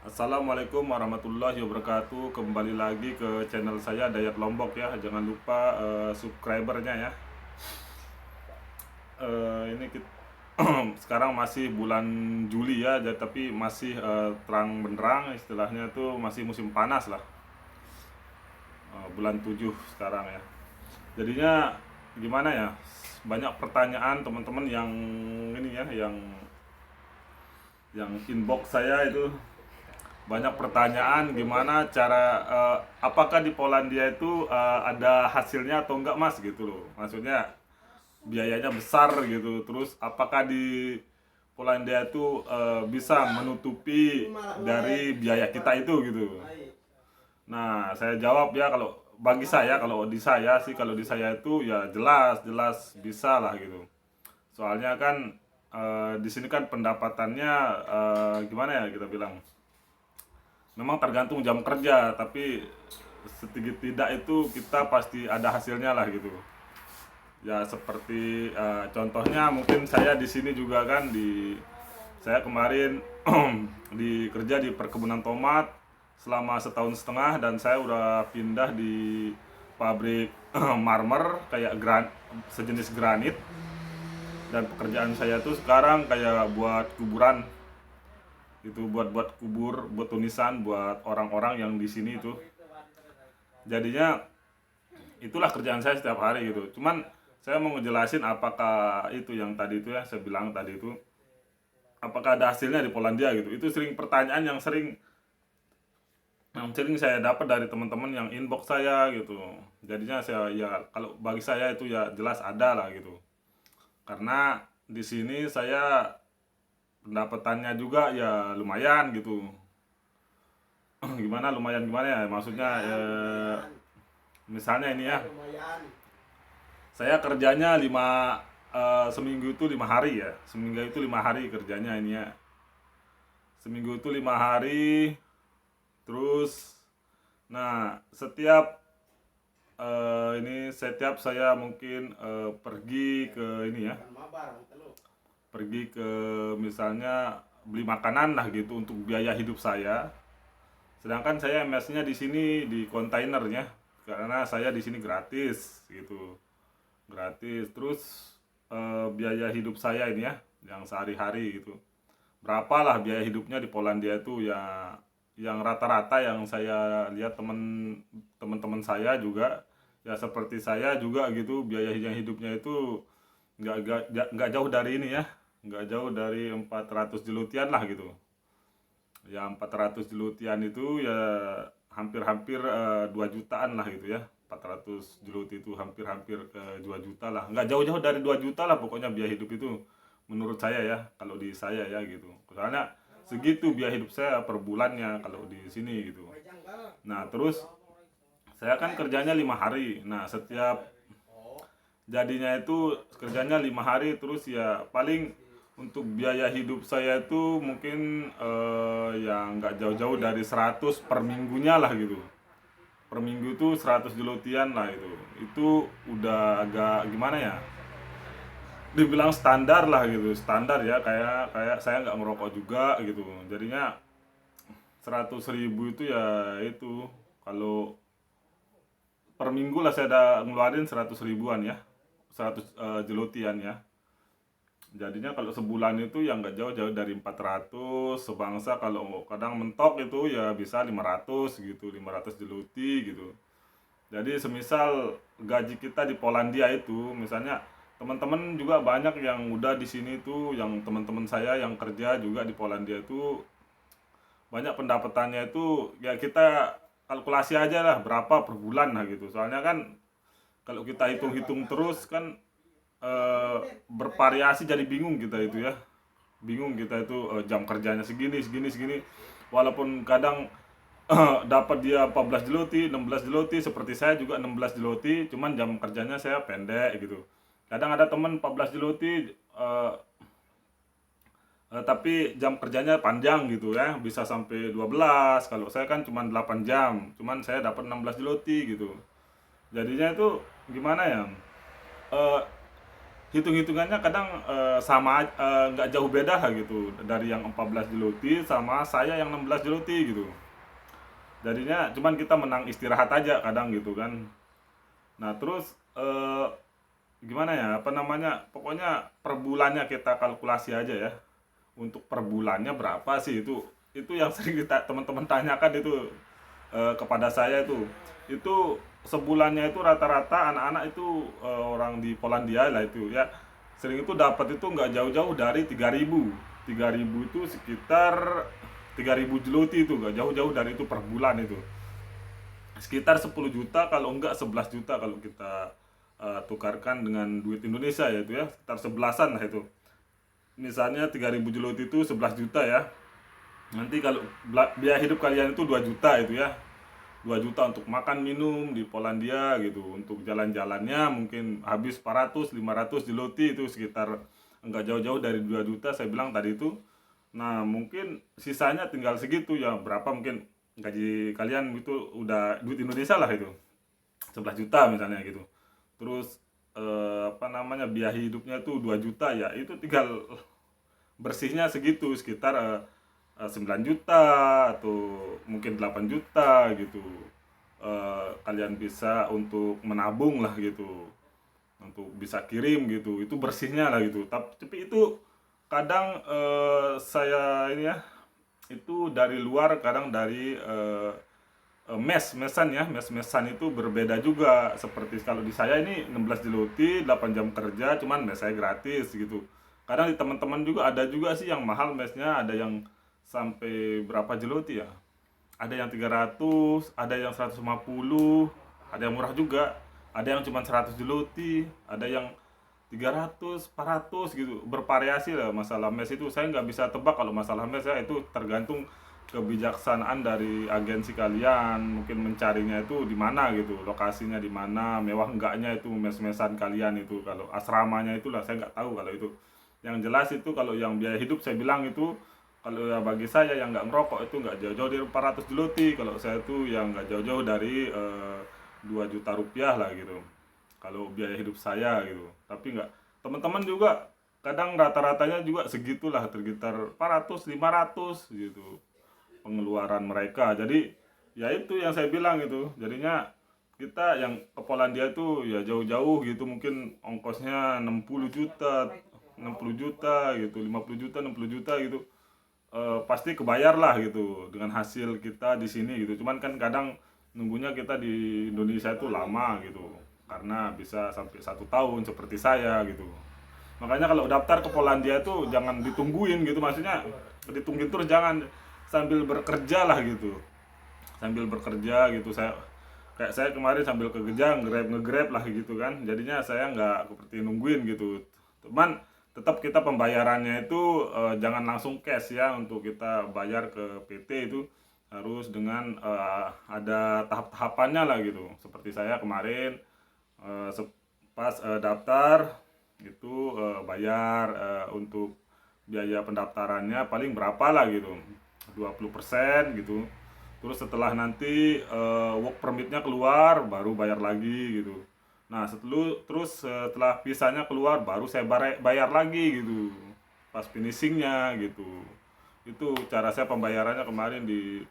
Assalamualaikum warahmatullahi wabarakatuh. Kembali lagi ke channel saya Dayat Lombok ya. Jangan lupa subscribernya ya. Ini kita sekarang masih bulan Juli ya, tapi masih terang benderang, istilahnya tuh masih musim panas lah. Bulan 7 sekarang ya. Jadinya gimana ya? Banyak pertanyaan teman-teman yang ini ya, yang inbox saya itu banyak pertanyaan gimana cara apakah di Polandia itu ada hasilnya atau enggak mas gitu loh, maksudnya biayanya besar gitu, terus apakah di Polandia itu bisa menutupi dari biaya kita itu gitu. Nah saya jawab ya, kalau bagi saya, kalau di saya sih, kalau di saya itu ya jelas jelas bisa lah gitu. Soalnya kan di sini kan pendapatannya gimana ya kita bilang, memang tergantung jam kerja, tapi sedikit tidak itu kita pasti ada hasilnya lah gitu. Ya seperti contohnya mungkin saya di sini juga kan, saya kemarin di kerja di perkebunan tomat selama setahun setengah, dan saya udah pindah di pabrik marmer kayak sejenis granit, dan pekerjaan saya tuh sekarang kayak buat kuburan itu, buat kubur, buat tulisan buat orang-orang yang di sini itu. Jadinya itulah kerjaan saya setiap hari gitu. Cuman saya mau ngejelasin apakah itu yang tadi itu ya, saya bilang tadi itu apakah ada hasilnya di Polandia gitu. Itu sering pertanyaan yang sering saya dapat dari teman-teman yang inbox saya gitu. Jadinya saya ya, kalau bagi saya itu ya jelas ada lah gitu. Karena di sini saya pendapatannya juga ya lumayan gitu. Gimana lumayan, gimana ya maksudnya, misalnya ini ya, saya kerjanya seminggu itu 5 hari ya, seminggu itu 5 hari kerjanya ini ya, seminggu itu 5 hari. Terus nah setiap saya mungkin pergi ke ini ya, pergi ke misalnya beli makanan lah gitu untuk biaya hidup saya. Sedangkan saya mesnya di sini di kontainernya, karena saya di sini gratis gitu, gratis. Terus biaya hidup saya ini ya, yang sehari-hari gitu. Berapalah biaya hidupnya di Polandia itu ya, yang rata-rata yang saya lihat teman-teman saya juga ya seperti saya juga gitu, biaya yang hidupnya itu nggak jauh dari ini ya, nggak jauh dari 400 jelutian lah gitu. Ya 400 jelutian itu ya hampir-hampir 2 jutaan lah gitu ya. 400 jelut itu hampir-hampir ke 2 juta lah, nggak jauh-jauh dari 2 juta lah pokoknya biaya hidup itu, menurut saya ya, kalau di saya ya gitu. Soalnya segitu biaya hidup saya per bulannya kalau di sini gitu. Nah terus saya kan kerjanya 5 hari, nah setiap jadinya itu kerjanya 5 hari, terus ya paling untuk biaya hidup saya itu mungkin ya nggak jauh-jauh dari 100 per minggunya lah gitu. Per minggu itu 100 jelutian lah itu udah agak gimana ya, dibilang standar lah gitu, standar ya, kayak kayak saya nggak merokok juga gitu. Jadinya 100.000 itu ya itu, kalau per minggu lah saya ada ngeluarin 100 ribuan ya, 100 jelutian ya. Jadinya kalau sebulan itu ya nggak jauh-jauh dari 400 sebangsa, kalau kadang mentok itu ya bisa 500 gitu, 500 jeluti gitu. Jadi semisal gaji kita di Polandia itu, misalnya teman-teman juga banyak yang udah di sini tuh, yang teman-teman saya yang kerja juga di Polandia itu banyak pendapatannya itu ya, kita kalkulasi aja lah berapa per bulan lah gitu. Soalnya kan kalau kita hitung-hitung terus kan bervariasi, jadi bingung kita itu ya, bingung kita itu jam kerjanya segini segini segini, walaupun kadang dapat dia 14 jeloti 16 jeloti, seperti saya juga 16 jeloti, cuman jam kerjanya saya pendek gitu. Kadang ada temen 14 jeloti tapi jam kerjanya panjang gitu ya, bisa sampai 12. Kalau saya kan cuma 8 jam, cuman saya dapat 16 jeloti gitu. Jadinya itu gimana ya, Eh, hitung-hitungannya kadang sama, nggak jauh beda lah gitu dari yang 14 jeluti sama saya yang 16 jeluti gitu. Jadinya cuman kita menang istirahat aja kadang gitu kan. Nah terus gimana ya, apa namanya, pokoknya per bulannya kita kalkulasi aja ya, untuk per bulannya berapa sih itu yang sering kita teman-teman tanyakan itu kepada saya itu sebulannya itu rata-rata anak-anak itu orang di Polandia lah itu ya, sering itu dapat itu nggak jauh-jauh dari 3.000 itu sekitar 3.000 jeluti, itu nggak jauh-jauh dari itu per bulan itu sekitar 10 juta kalau enggak 11 juta kalau kita tukarkan dengan duit Indonesia ya, itu ya sekitar 11-an lah itu. Misalnya 3.000 jelot itu 11 juta ya. Nanti kalau biaya hidup kalian itu 2 juta itu ya. 2 juta untuk makan minum di Polandia gitu. Untuk jalan-jalannya mungkin habis 400 500 jeloti, itu sekitar enggak jauh-jauh dari 2 juta saya bilang tadi itu. Nah, mungkin sisanya tinggal segitu ya, berapa mungkin gaji kalian itu udah duit Indonesia lah itu. 11 juta misalnya gitu. Terus apa namanya, biaya hidupnya tuh 2 juta ya, itu tinggal bersihnya segitu sekitar 9 juta atau mungkin 8 juta gitu. Kalian bisa untuk menabung lah gitu, untuk bisa kirim gitu, itu bersihnya lah gitu. Tapi itu kadang saya ini ya, itu dari luar, kadang dari mesan ya, mesan itu berbeda juga. Seperti kalau di saya ini 16 jeluti 8 jam kerja, cuman mes saya gratis gitu. Kadang di teman-teman juga ada juga sih yang mahal mesnya, ada yang sampai berapa jeluti ya, ada yang 300, ada yang 150, ada yang murah juga, ada yang cuma 100 jeluti, ada yang 300, 400 gitu, bervariasi lah masalah mes itu. Saya nggak bisa tebak kalau masalah mes ya, itu tergantung kebijaksanaan dari agensi kalian, mungkin mencarinya itu di mana gitu, lokasinya di mana, mewah enggaknya itu mes-mesan kalian itu, kalau asramanya itulah saya nggak tahu kalau itu. Yang jelas itu kalau yang biaya hidup saya bilang itu, kalau ya bagi saya yang nggak ngerokok itu nggak jauh-jauh dari 400 jeluti, kalau saya tuh yang nggak jauh-jauh dari 2 juta rupiah lah gitu kalau biaya hidup saya gitu. Tapi nggak, teman-teman juga kadang rata-ratanya juga segitulah, sekitar 400 500 gitu pengeluaran mereka. Jadi ya itu yang saya bilang itu, jadinya kita yang ke Polandia itu ya jauh-jauh gitu, mungkin ongkosnya 60 juta 60 juta gitu, 50 juta 60 juta gitu. Pasti kebayar lah gitu dengan hasil kita di sini gitu. Cuman kan kadang nunggunya kita di Indonesia itu lama gitu, karena bisa sampai 1 tahun seperti saya gitu. Makanya kalau daftar ke Polandia itu jangan ditungguin gitu, maksudnya ditungguin terus jangan, sambil bekerja lah gitu, sambil bekerja gitu. Kayak saya kemarin sambil kerja ngegrab lah gitu kan, jadinya saya nggak seperti nungguin gitu. Cuman tetap kita pembayarannya itu jangan langsung cash ya, untuk kita bayar ke PT itu harus dengan ada tahap-tahapannya lah gitu. Seperti saya kemarin pas daftar itu bayar untuk biaya pendaftarannya paling berapa lah gitu, 20% gitu. Terus setelah nanti work permitnya keluar baru bayar lagi gitu. Nah setelah visanya keluar baru saya bayar lagi gitu pas finishingnya gitu. Itu cara saya pembayarannya kemarin di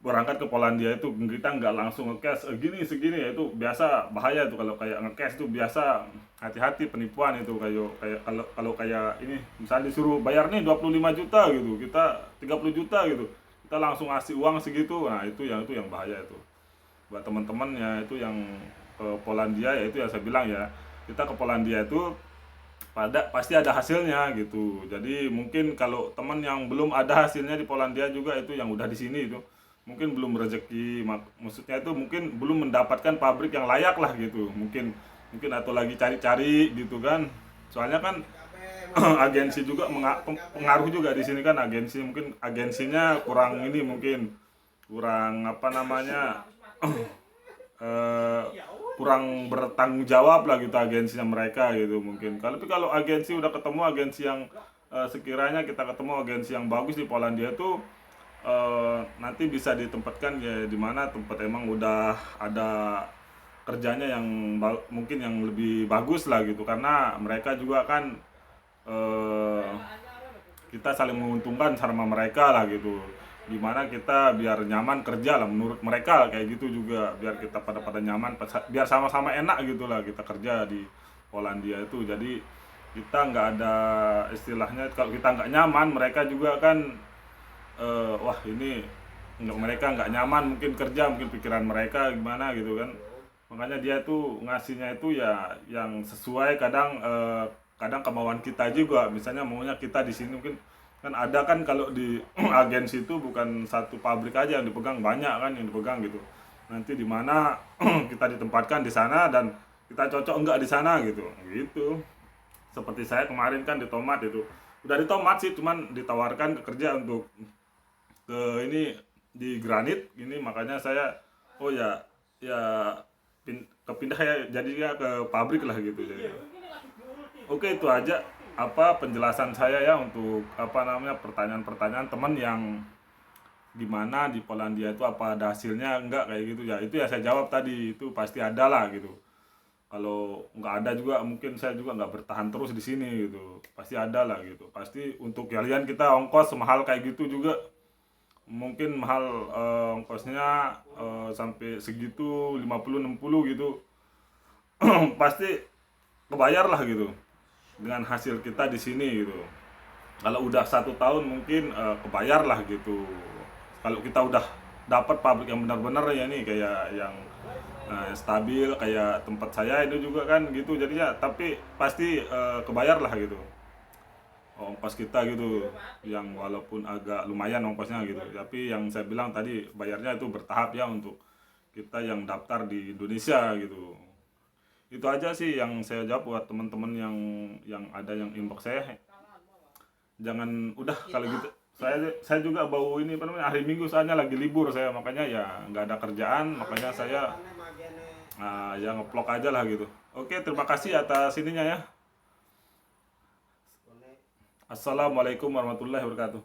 berangkat ke Polandia itu. Kita nggak langsung ngecash gini segini ya, itu biasa bahaya tuh kalau kayak ngecash itu, biasa hati-hati penipuan itu. Kayak kalau kayak ini misalnya disuruh bayar nih 25 juta gitu, kita 30 juta gitu, kita langsung ngasih uang segitu. Nah itu yang bahaya itu buat teman-temannya itu yang ke Polandia. Ya itu yang saya bilang ya, kita ke Polandia itu pasti ada hasilnya gitu. Jadi mungkin kalau teman yang belum ada hasilnya di Polandia juga, itu yang udah di sini itu mungkin belum rezeki, maksudnya itu mungkin belum mendapatkan pabrik yang layak lah gitu, mungkin atau lagi cari-cari gitu kan. Soalnya kan agensi juga pengaruh juga di sini kan, agensi mungkin agensinya kurang ini, mungkin kurang apa namanya kurang bertanggung jawab lah gitu agensinya mereka gitu mungkin. Tapi kalau agensi udah ketemu agensi yang sekiranya kita ketemu agensi yang bagus di Polandia tuh nanti bisa ditempatkan ya di mana tempat emang udah ada kerjanya yang mungkin yang lebih bagus lah gitu, karena mereka juga kan eh, kita saling menguntungkan sama mereka lah gitu, gimana kita biar nyaman kerja lah menurut mereka kayak gitu juga, biar kita pada nyaman, biar sama-sama enak gitu lah kita kerja di Polandia itu. Jadi kita nggak ada istilahnya, kalau kita nggak nyaman mereka juga kan wah ini nggak, mereka nggak nyaman mungkin kerja, mungkin pikiran mereka gimana gitu kan. Makanya dia tuh ngasihnya itu ya yang sesuai, kadang kadang kemauan kita juga, misalnya maunya kita di sini mungkin kan ada kan, kalau di agensi itu bukan satu pabrik aja yang dipegang, banyak kan yang dipegang gitu. Nanti di mana kita ditempatkan di sana dan kita cocok enggak di sana gitu gitu. Seperti saya kemarin kan di Tomat itu, udah di Tomat sih, cuman ditawarkan ke kerja untuk ke ini di Granit ini, makanya saya oh ya ya kepindah ya jadinya ke pabrik lah gitu. Jadi oke, itu aja apa penjelasan saya ya untuk apa namanya pertanyaan-pertanyaan teman yang gimana di Polandia itu apa ada hasilnya enggak kayak gitu ya. Itu ya saya jawab tadi, itu pasti ada lah gitu. Kalau nggak ada juga mungkin saya juga nggak bertahan terus di sini gitu, pasti ada lah gitu. Pasti untuk kalian kita ongkos semahal kayak gitu juga, mungkin mahal ongkosnya sampai segitu 50-60 gitu pasti kebayar lah gitu dengan hasil kita di sini gitu. Kalau udah 1 tahun mungkin kebayar lah gitu. Kalau kita udah dapat pabrik yang benar-benar ya nih, kayak yang stabil kayak tempat saya itu juga kan gitu jadinya, tapi pasti kebayar lah gitu ongkos kita gitu, yang walaupun agak lumayan ongkosnya gitu, tapi yang saya bilang tadi bayarnya itu bertahap ya untuk kita yang daftar di Indonesia gitu. Itu aja sih yang saya jawab buat teman-teman yang ada yang inbox saya. Jangan udah kalau gitu, saya juga bau ini apa namanya, hari Minggu soalnya lagi libur saya, makanya ya nggak ada kerjaan, makanya saya ya ngeplok aja lah gitu. Oke, terima kasih atas ininya ya. Assalamualaikum warahmatullahi wabarakatuh.